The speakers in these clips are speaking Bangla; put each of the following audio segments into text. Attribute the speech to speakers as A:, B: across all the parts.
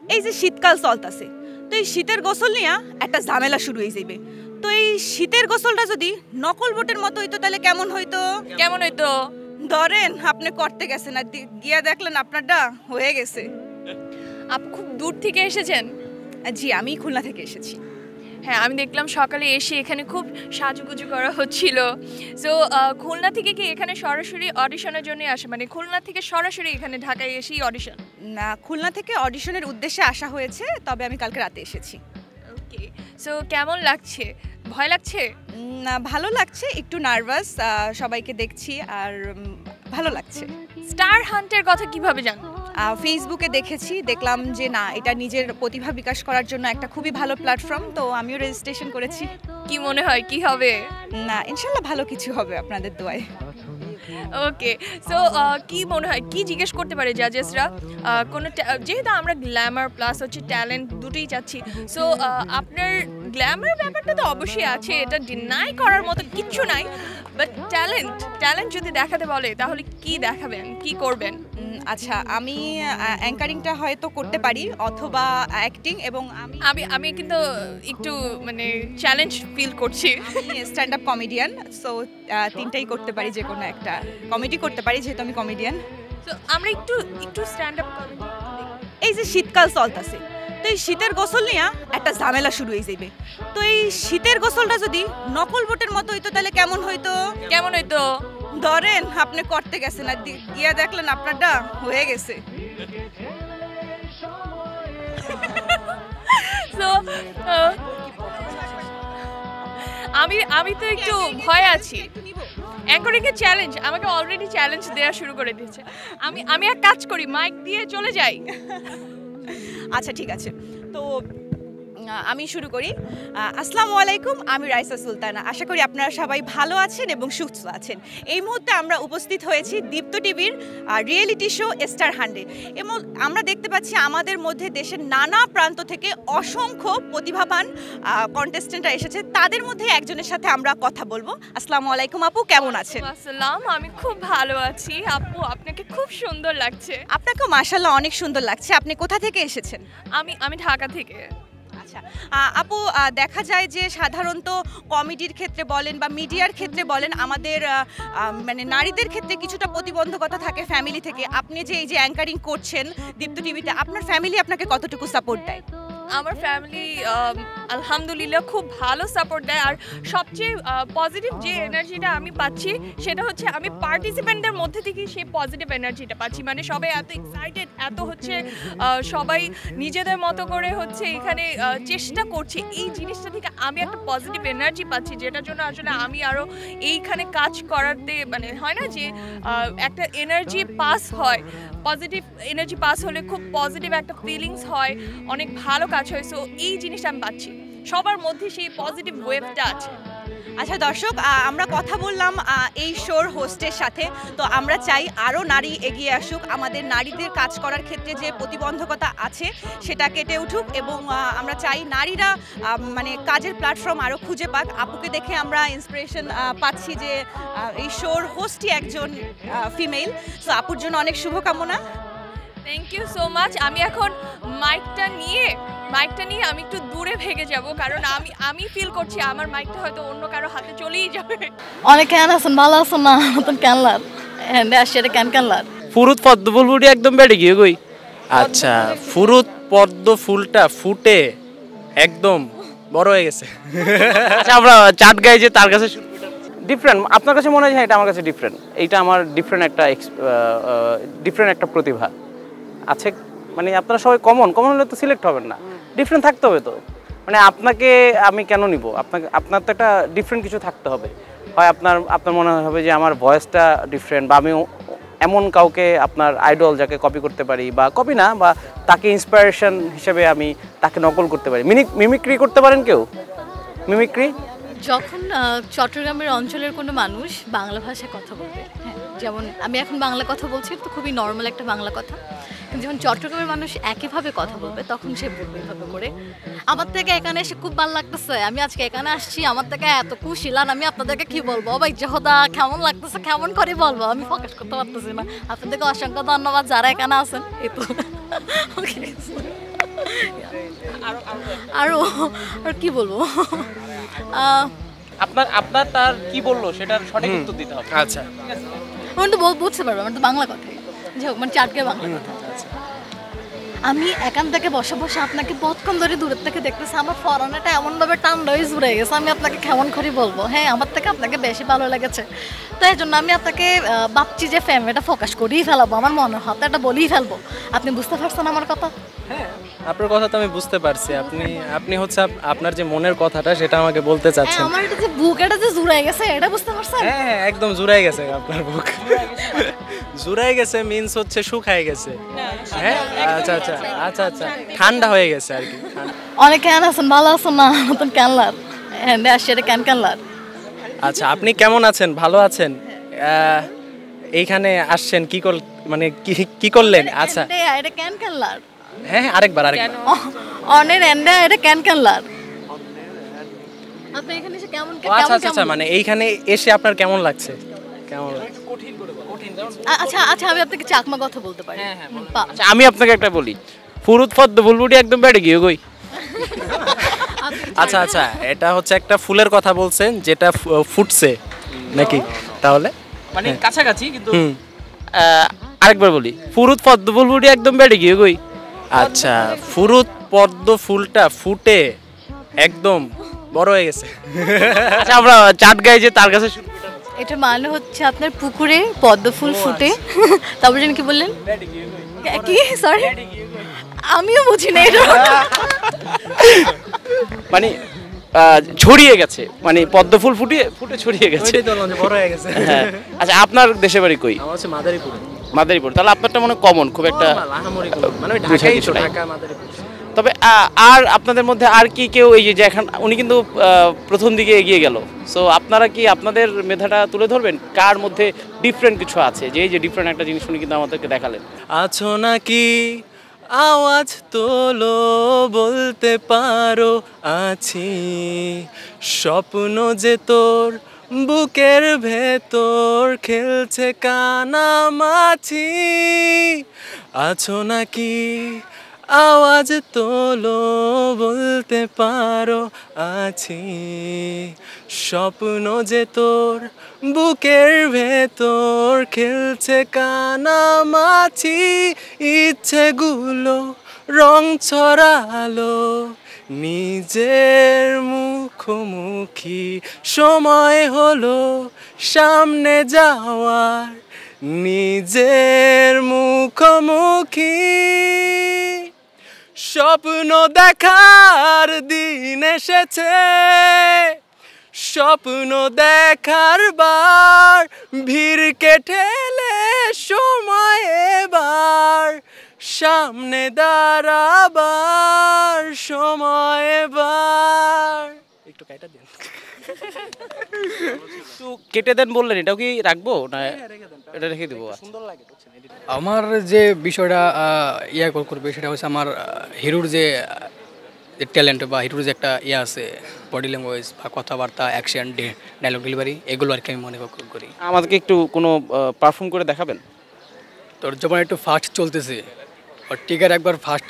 A: এই যে শীতকাল চলতেছে, তো এই শীতের গোসল নিয়ে একটা ঝামেলা শুরু হয়ে যাবে। তো এই শীতের গোসলটা যদি নকল বোটের মতো হইতো তাহলে কেমন হইতো?
B: কেমন হইতো?
A: ধরেন আপনি করতে গেছেন আর গিয়া দেখলেন আপনারটা হয়ে গেছে।
B: আপু খুব দূর থেকে এসেছেন?
A: জি, আমি খুলনা থেকে এসেছি।
B: হ্যাঁ, আমি দেখলাম সকালে এসে এখানে খুব সাজুগুজু করা হচ্ছিল। সো খুলনা থেকে কি এখানে সরাসরি অডিশনের জন্য আসে, মানে খুলনা থেকে সরাসরি এখানে ঢাকায় এসেই অডিশন?
A: না, খুলনা থেকে অডিশনের উদ্দেশ্যে আসা হয়েছে, তবে আমি কালকে রাতে এসেছি।
B: ওকে, সো কেমন লাগছে? ভয় লাগছে?
A: না, ভালো লাগছে, একটু নার্ভাস, সবাইকে দেখছি আর ভালো লাগছে।
B: স্টার হান্টের কথা কিভাবে জানো?
A: ফেসবুকে দেখেছি, দেখলাম যে না, এটা নিজের প্রতিভা বিকাশ করার জন্য একটা খুবই ভালো প্ল্যাটফর্ম, তো আমিও রেজিস্ট্রেশন করেছি।
B: কি মনে হয় কি হবে?
A: না, ইনশাল্লাহ ভালো কিছু হবে আপনাদের দোয়ায়।
B: ওকে, সো কি মনে হয়, কি জিজ্ঞেস করতে পারে জাজেসরা? কোনো যেহেতু আমরা গ্ল্যামার প্লাস হচ্ছে ট্যালেন্ট দুটোই চাচ্ছি, সো আপনার গ্ল্যামার ব্যাপারটা তো অবশ্যই আছে, এটা ডিনাই করার মতো কিচ্ছু নাই, বাট ট্যালেন্ট যদি দেখাতে বলে তাহলে কি দেখাবেন, কি করবেন?
A: আচ্ছা, আমি অ্যাঙ্কারিংটা হয়তো করতে পারি অথবা অ্যাক্টিং, এবং
B: আমি কিন্তু একটু মানে চ্যালেঞ্জ ফিল করছি।
A: স্ট্যান্ড আপ কমেডিয়ান, সো তিনটাই করতে পারি, যে কোনো একটা কমেডি করতে পারি যেহেতু আমি কমেডিয়ান।
B: তো আমরা একটু স্ট্যান্ড আপ কমেডি।
A: এই যে শীতকাল চলতেছে, তো এই শীতের গোসল নিয়ে একটা ঝামেলা শুরু হয়ে যাবে। তো এই শীতের গোসলটা যদি নকল বোটের মতো হইতো তাহলে কেমন হইতো?
B: কেমন হইতো?
A: ধরেন আপনি করতে গেছেন আর গিয়া দেখলেন আপনারটা হয়ে গেছে।
B: সো আমি তো একটু ভয় আছি। অ্যাঙ্করিংয়ের চ্যালেঞ্জ আমাকে অলরেডি চ্যালেঞ্জ দেওয়া শুরু করে দিয়েছে। আমি এক কাজ করি, মাইক দিয়ে চলে যাই।
A: আচ্ছা, ঠিক আছে, তো আমি শুরু করি। আসসালামু আলাইকুম, আমি রাইসা সুলতানা। আশা করি আপনারা সবাই ভালো আছেন এবং সুস্থ আছেন। এই মুহূর্তে আমরা উপস্থিত হয়েছি দীপ্ত টিভির রিয়েলিটি শো স্টার হান্ডে, এবং আমরা দেখতে পাচ্ছি আমাদের মধ্যে দেশের নানা প্রান্ত থেকে অসংখ্য প্রতিভাবান কন্টেস্টেন্টরা এসেছে। তাদের মধ্যে একজনের সাথে আমরা কথা বলবো। আসসালামু আলাইকুম আপু, কেমন আছেন?
B: আসসালাম, আমি খুব ভালো আছি। আপু, আপনাকে খুব সুন্দর লাগছে।
A: আপনাকেও মাশাআল্লাহ অনেক সুন্দর লাগছে। আপনি কোথা থেকে এসেছেন?
B: আমি ঢাকা থেকে।
A: আচ্ছা আপু, দেখা যায় যে সাধারণত কমেডির ক্ষেত্রে বলেন বা মিডিয়ার ক্ষেত্রে বলেন, আমাদের মানে নারীদের ক্ষেত্রে কিছুটা প্রতিবন্ধকতা থাকে ফ্যামিলি থেকে। আপনি যে এই যে অ্যাঙ্কারিং করছেন দীপ্ত টিভিতে, আপনার ফ্যামিলি আপনাকে কতটুকু সাপোর্ট দেয়?
B: আমার ফ্যামিলি আলহামদুলিল্লাহ খুব ভালো সাপোর্ট দেয়, আর সবচেয়ে পজিটিভ যে এনার্জিটা আমি পাচ্ছি সেটা হচ্ছে আমি পার্টিসিপেন্টদের মধ্যে থেকে সেই পজিটিভ এনার্জিটা পাচ্ছি। মানে সবাই এত এক্সাইটেড, এত হচ্ছে সবাই নিজেদের মতো করে হচ্ছে এখানে চেষ্টা করছে, এই জিনিসটা থেকে আমি একটা পজিটিভ এনার্জি পাচ্ছি, যেটার জন্য আসলে আমি আরও এইখানে কাজ করাতে মানে হয় না যে একটা এনার্জি পাস হয়, পজিটিভ এনার্জি পাস হলে খুব পজিটিভ একটা ফিলিংস হয়, অনেক ভালো কাজ হয়। সো এই জিনিসটা আমি পাচ্ছি, সবার মধ্যে সেই পজিটিভ ওয়েভটা আছে।
A: আচ্ছা দর্শক, আমরা কথা বললাম এই শোর হোস্টের সাথে, তো আমরা চাই আরও নারী এগিয়ে আসুক, আমাদের নারীদের কাজ করার ক্ষেত্রে যে প্রতিবন্ধকতা আছে সেটা কেটে উঠুক, এবং আমরা চাই নারীরা মানে কাজের প্ল্যাটফর্ম আরও খুঁজে পাক। আপুকে দেখে আমরা ইন্সপিরেশন পাচ্ছি যে এই শোর হোস্টই একজন ফিমেল। সো আপুর জন্য অনেক শুভকামনা।
B: Thank you so much. আমি এখন মাইকটা নিয়ে আমি একটু দূরে ভেগে যাব, কারণ আমি ফিল করছি আমার মাইকটা হয়তো অন্য কারো হাতে চলেই যাবে।
C: অনেক কেন আছেন, ভালো আছেন না? নতুন ক্যানলার সেটা ক্যানলার
D: ফুরুত পদ্ম ফুল ফুটে একদম বেড়ে গিয়ে গই। আচ্ছা, ফুরুত পদ্ম ফুলটা ফুটে একদম বড় হয়ে গেছে। আচ্ছা, আমরা চাট গাই যে তার কাছে ডিফারেন্ট, আপনার কাছে মনে হয় এটা আমার কাছে ডিফারেন্ট, এইটা আমার ডিফারেন্ট একটা প্রতিভা আছে। মানে আপনারা সবাই কমন হলে তো সিলেক্ট হবেন না, ডিফারেন্ট থাকতে হবে। তো মানে আপনাকে আমি কেন নিব? আপনার তো একটা ডিফারেন্ট কিছু থাকতে হবে। হয় আপনার মনে হবে যে আমার ভয়েসটা ডিফারেন্ট, বা আমি এমন কাউকে আপনার আইডল যাকে কপি করতে পারি, বা কপি না, বা তাকে ইন্সপিরেশন হিসেবে আমি তাকে নকল করতে পারি। মিমিক্রি করতে পারেন কেউ? মিমিক্রি
C: যখন চট্টগ্রামের অঞ্চলের কোনো মানুষ বাংলা ভাষায় কথা বলবে, হ্যাঁ, যেমন আমি এখন বাংলা কথা বলছি, তো খুবই নর্মাল একটা বাংলা কথা, কিন্তু যখন চট্টগ্রামের মানুষ একইভাবে কথা বলবে তখন সে বলবে এভাবে করে, আমার থেকে এখানে এসে খুব ভালো লাগতেছে, আমি আজকে এখানে আসছি, আমার থেকে এত খুশি লান, আমি আপনাদেরকে কি বলবো, ভাই জহদা কেমন লাগতেছে, কেমন করে বলবো, আমি প্রকাশ করতে পারতেছি না। আপনাদেরকে অসংখ্য ধন্যবাদ যারা এখানে আছেন। এই তো আরও আর কি বলবো আহ,
D: আপনার আপনার তার কি বললো সেটার সঠিক উত্তর দিতে হবে। আচ্ছা
C: আমি তো বুঝতে পারবো, আমার তো বাংলা কথাই, যাই হোক মানে চাটকে বাংলা কথা। আমি এখান থেকে বসে বসে আপনাকে কতক্ষণ ধরে দূরের থেকে দেখতেছি, আমার ফরানাটা এমনভাবে টান্ডাই জুড়ে গেছে, আমি আপনাকে কেমন করে বলবো। হ্যাঁ, আমার থেকে আপনাকে বেশি ভালো লেগেছে, তাই জন্য আমি আপনাকে ভাবছি যে ফ্যামিলিটা ফোকাস করেই ফেলাবো, আমার মনে হয় এটা বলেই ফেলবো। আপনি বুঝতে পারছেন আমার কথা?
D: হ্যাঁ, আপনার কথা তো আমি বুঝতে পারছি। আপনি হচ্ছে আপনার যে মনের কথাটা সেটা আমাকে বলতে
C: হ্যাঁ,
D: চাচ্ছেন।
C: আমার এটা যে বুক এটা যে জুড়ে গেছে এটা বুঝতে পারছেন?
D: হ্যাঁ হ্যাঁ, একদম জুড়াই গেছে আপনার বুক। জুড়াই গেছে মিন্স হচ্ছে শুকায় গেছে। হ্যাঁ, আচ্ছা আচ্ছা আচ্ছা আচ্ছা, ঠান্ডা হয়ে গেছে আর কি।
C: অনেক ক্যান আছেন, ভালো আছেন না? নতুন ক্যানলার হ্যাঁ আসছে, এটা ক্যানলার।
D: আচ্ছা, আপনি কেমন আছেন? ভালো আছেন? এইখানে আসছেন কি মানে কি করলেন? আচ্ছা
C: এটা ক্যানলার।
D: হ্যাঁ, আরেকবার
C: অনের এন্ডা এটা ক্যানলার। আপনি এখানে এসে কেমন
D: আচ্ছা আচ্ছা আচ্ছা, মানে এইখানে এসে আপনার কেমন লাগছে? কেমন লাগছে?
C: আচ্ছা আচ্ছা, আমি আপনাকে চাকমা কথা বলতে পারি।
D: আচ্ছা, আমি আপনাকে একটা বলি, ফুরুত পদ্ম ফুলবুটি একদম বেড়ে গিয়ে গই। আচ্ছা আচ্ছা, এটা হচ্ছে একটা ফুলের কথা বলছেন যেটা ফুটছে নাকি? তাহলে
E: মানে কাছাকাছি কিন্তু
D: আরেকবার বলি, ফুরুত পদ্ম ফুলবুটি একদম বেড়ে গিয়ে গই। আচ্ছা, ফুরুত পদ্ম ফুলটা ফুটে একদম বড় হয়ে গেছে। আচ্ছা, আমরা চাট গাই যে তার কাছে
C: এটা মানে হচ্ছে আপনার পুকুরে পদ্ম ফুল ফুটে, তারপর যেন কি বললেন? কি সরি, আমিও বুঝি না এটা।
D: মানে ছড়িয়ে গেছে, মানে পদ্ম ফুল ফুটে ছড়িয়ে গেছে,
E: বড় হয়ে গেছে।
D: হ্যাঁ। আচ্ছা, আপনার দেশের বাড়ি কই?
E: আমার হচ্ছে মাদারীপুর।
D: মাদারীপুর। তাহলে আপনারটা মনে কমন, খুব একটা
E: মানে ঢাকাই তো, ঢাকা মাদারীপুর।
D: তবে আর আপনাদের মধ্যে আর কি কেউ এই যে এখন উনি কিন্তু প্রথম দিকে এগিয়ে গেল, সো আপনারা কি আপনাদের মেধাটা তুলে ধরবেন? কার মধ্যে ডিফারেন্ট কিছু আছে, যে এই যে ডিফারেন্ট একটা জিনিস উনি কিন্তু আমাদেরকে দেখালেন। আছো নাকি আওয়াজ তোলো, বলতে পারো আছি, স্বপ্ন যে তোর বুকের ভেতর খেলছে কানামাছি। আছো নাকি আওয়াজ তোলো, বলতে পারো আছি, স্বপ্ন যে তোর বুকের ভেতর খেলছে কানামাছি। ইচ্ছেগুলো রং ছড়ালো নিজের মুখোমুখি, সময় হলো সামনে যাওয়ার নিজের মুখোমুখি। স্বপ্ন দেখার দিন এসেছে, স্বপ্ন দেখার বার, ভিড়কে ঠেলে সময় এবার, সামনে দাঁড়াবার সময় এবার। একটু কেটে দেন, একটু কেটে দেন বললেন, এটাও কি রাখবো না এটা রেখে দেবো? সুন্দর লাগে।
F: আমার যে বিষয়টা করবে সেটা হচ্ছে আমার হিরোর যে ট্যালেন্ট বা হিরোর যে একটা আছে, বডি ল্যাঙ্গুয়েজ বা কথাবার্তা, অ্যাকশন, ডায়লগ ডেলিভারি, এগুলো আর কি আমি মনে করি।
D: আমাদেরকে একটু কোনো পারফর্ম করে দেখাবেন?
F: তোর যখন একটু ফাস্ট চলতেছে, ওর টিগার একবার ফাস্ট,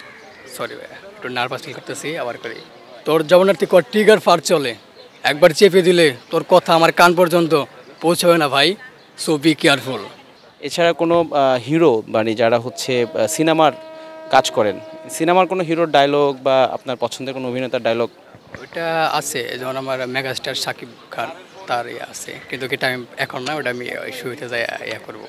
F: সরি ভাই একটু নার্ভাস ফিল করতেছি, আবার করি। তোর যখন আর তুই টিগার ফাস্ট চলে, একবার চেপে দিলে তোর কথা আমার কান পর্যন্ত পৌঁছবে না ভাই, সো বি কেয়ারফুল।
D: এছাড়া কোনো হিরো মানে যারা হচ্ছে সিনেমার কাজ করেন, সিনেমার কোনো হিরোর ডায়লগ বা আপনার পছন্দের কোনো অভিনেতার ডায়লগ?
F: ওইটা আছে, যেমন আমার মেগাস্টার শাকিব খান, তার আছে, কিন্তু এটা আমি এখন না, ওটা আমি ওই শুরুতে যাই করবো।